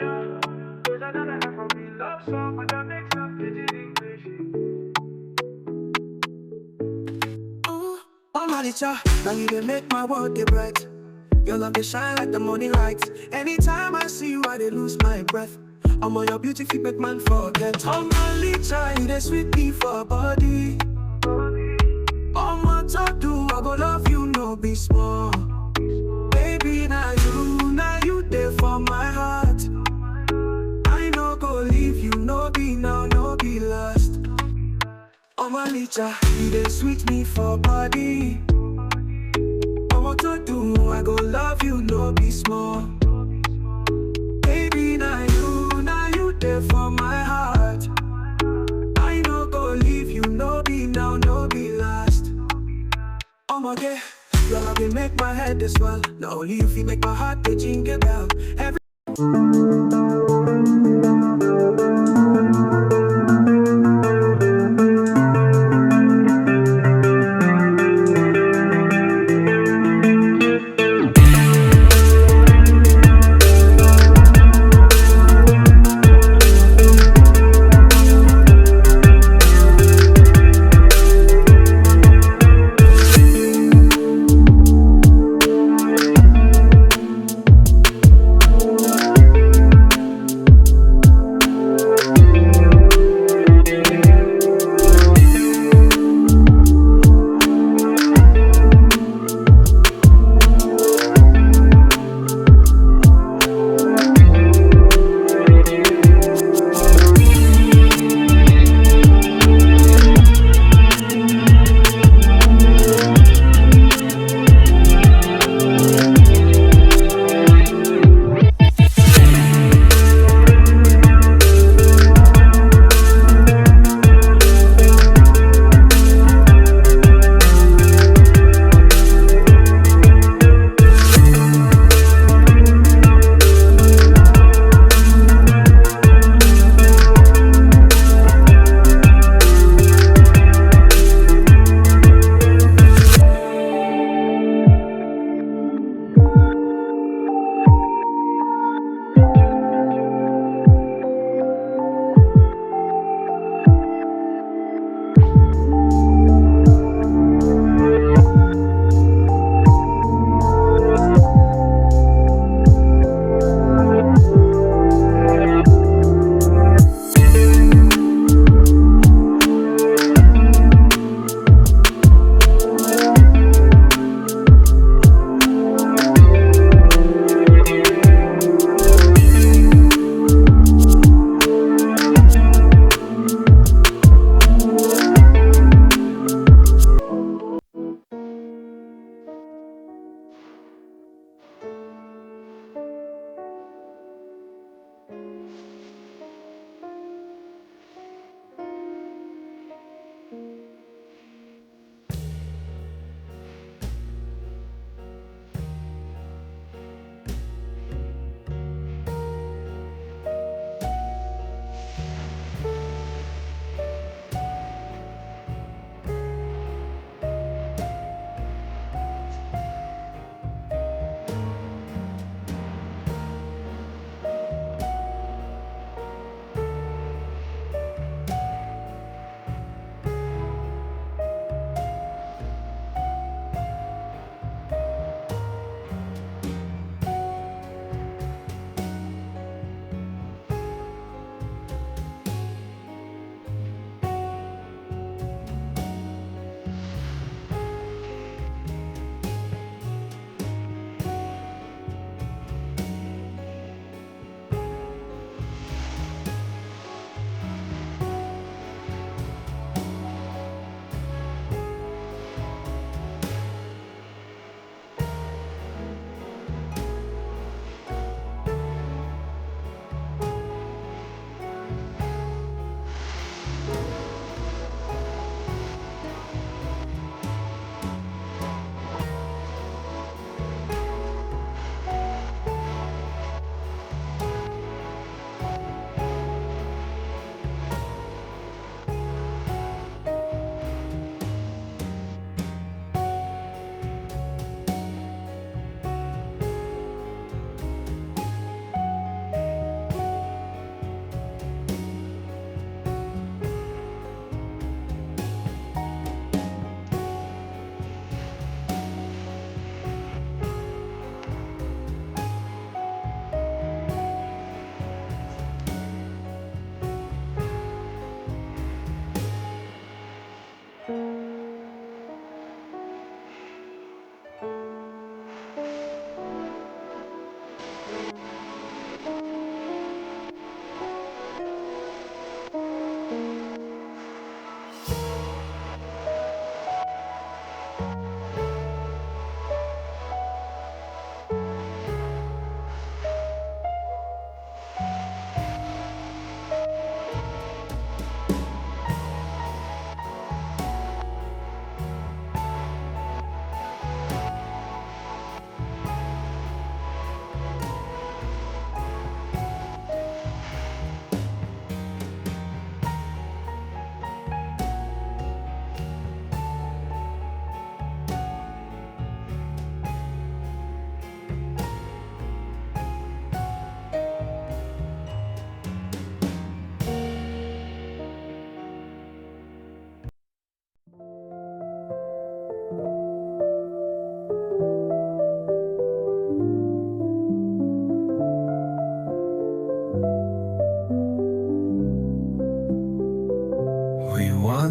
There's another Afrobeat love song with a mix of pidgin English. Oh, Malicha, now you dey make my world dey bright. Your love dey shine like the morning light. Anytime I see you, I dey lose my breath. I'm on your beauty fit make man forget. Oh, Malicha, you dey sweet me for body. Oh, my talk do, I go love you, no be small. Baby, now you there for my heart. I no go leave you, no be now, no be last. Oh, Malicha, you dey sweet me for body. Oh, what to do, I go love you, no be small. Baby, now you there for my heart. I no go leave you, no be now, no be last. Oh my God, your love will make my head this swell. Not only if you make my heart the jingle bell.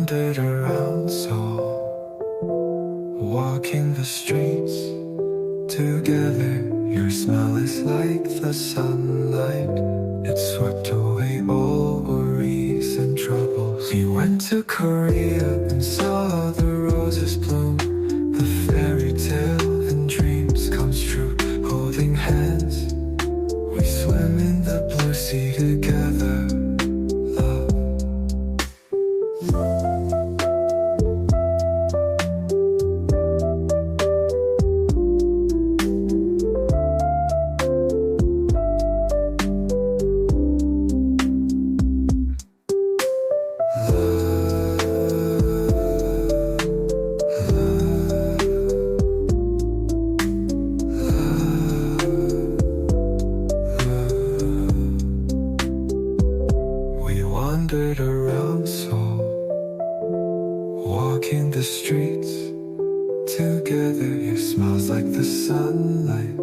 wandered around Seoul, walking the streets together. Your smell is like the sunlight, it swept away all worries and troubles. We went to Korea and saw the roses bloom, the fairy tale and dreams comes true. Holding hands, we swim in the blue sea together. Wandered around Seoul, walking the streets together. Your smile's like the sunlight,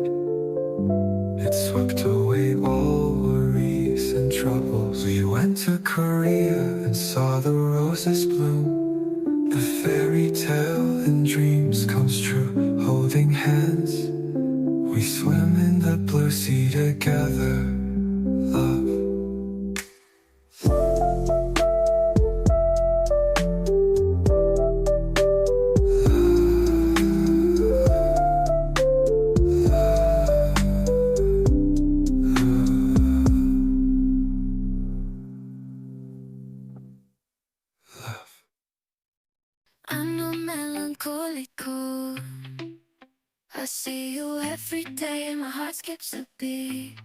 it swept away all worries and troubles. We went to Korea and saw the roses bloom, the fairy tale and dreams comes true. Holding hands, we swim in the blue sea together. Love. I'm no melancholical. I see you every day and my heart skips a beat.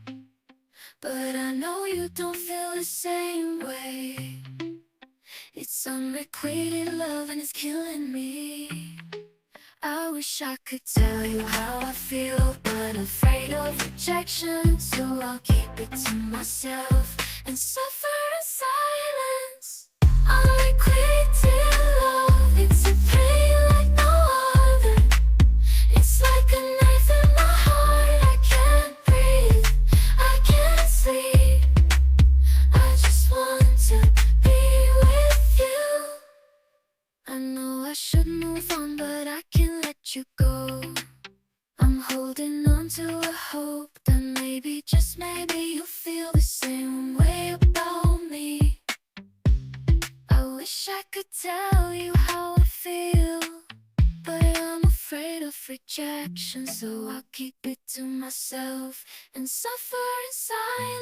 But I know you don't feel the same way. It's unrequited love and it's killing me. I wish I could tell you how I feel, but afraid of rejection, so I'll keep it to myself and suffer in silence. Unrequited love, it's a pain like no other. It's like a knife in my heart, I can't breathe, I can't sleep. I just want to be with you. I know I should move on, but I can't let you go. I'm holding on to a hope that maybe, just maybe, you feel the same way about me. I wish I could tell you how I feel, but I'm afraid of rejection, so I'll keep it to myself and suffer in silence.